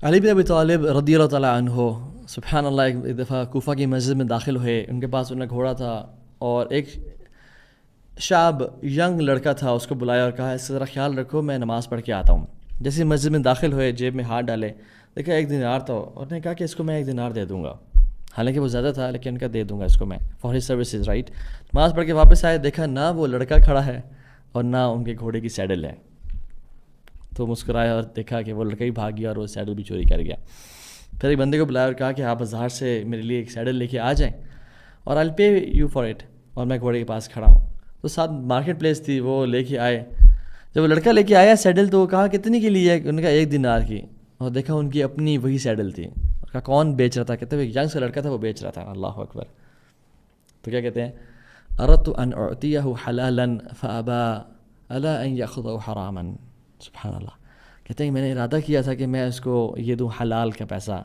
علی بن ابی طالب رضی اللہ تعالیٰ عنہ سبحان اللہ ایک دفعہ کوفہ کی مسجد میں داخل ہوئے. ان کے پاس انہیں گھوڑا تھا اور ایک شاب ینگ لڑکا تھا. اس کو بلایا اور کہا اس کا ذرا خیال رکھو, میں نماز پڑھ کے آتا ہوں. جیسے مسجد میں داخل ہوئے جیب میں ہاتھ ڈالے, دیکھا 1 دینار تھا اور نے کہا کہ اس کو میں 1 دینار دے دوں گا. حالانکہ وہ زیادہ تھا لیکن ان کا دے دوں گا اس کو میں فار ہز سروسز رائٹ. نماز پڑھ کے واپس آئے, دیکھا نہ وہ لڑکا کھڑا ہے اور نہ ان کے گھوڑے کی سیڈل ہے. تو مسکرایا اور دیکھا کہ وہ لڑکا ہی بھاگ گیا اور وہ سیڈل بھی چوری کر گیا. پھر ایک بندے کو بلایا اور کہا کہ آپ بازار سے میرے لیے ایک سیڈل لے کے آ جائیں اور I'll pay you for it, اور میں گھوڑے کے پاس کھڑا ہوں. تو ساتھ مارکیٹ پلیس تھی, وہ لے کے آئے. جب وہ لڑکا لے کے آیا سیڈل تو وہ کہا کتنی کے لیے, ان کا 1 دینار کی. اور دیکھا ان کی اپنی وہی سیڈل تھی. اور کہا کون بیچ رہا تھا, کہتے ہیں ایک ینگ سا لڑکا تھا وہ بیچ رہا تھا. اللہ اکبر. تو کیا کہتے ہیں, اردت ان اعطیہ حلالا فابا الا ان یاخذہ حراما. سبحان اللہ. کہتے ہیں میں نے ارادہ کیا تھا کہ میں اس کو یہ دوں حلال کا پیسہ,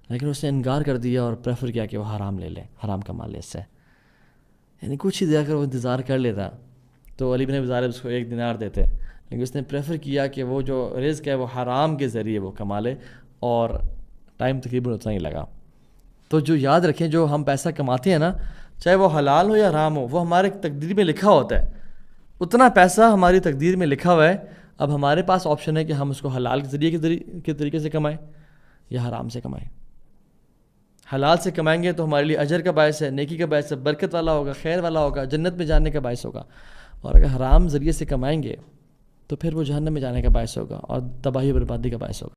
لیکن اس نے انکار کر دیا اور پریفر کیا کہ وہ حرام لے لے, حرام کما لے اس سے. یعنی کچھ ہی دے کر وہ انتظار کر لیتا تو علی بن ابی طالب اس کو 1 دینار دیتے, لیکن اس نے پریفر کیا کہ وہ جو رزق ہے وہ حرام کے ذریعے وہ کما لے, اور ٹائم تقریباً اتنا ہی لگا. تو جو یاد رکھیں, جو ہم پیسہ کماتے ہیں نا, چاہے وہ حلال ہو یا حرام ہو, وہ ہمارے تقدیر میں لکھا ہوتا ہے. اتنا پیسہ ہماری تقدیر میں لکھا ہوا ہے. اب ہمارے پاس آپشن ہے کہ ہم اس کو حلال کے ذریعے کے طریقے سے کمائیں یا حرام سے کمائیں. حلال سے کمائیں گے تو ہمارے لیے اجر کا باعث ہے, نیکی کا باعث ہے, برکت والا ہوگا, خیر والا ہوگا, جنت میں جانے کا باعث ہوگا. اور اگر حرام ذریعے سے کمائیں گے تو پھر وہ جہنم میں جانے کا باعث ہوگا اور تباہی و بربادی کا باعث ہوگا.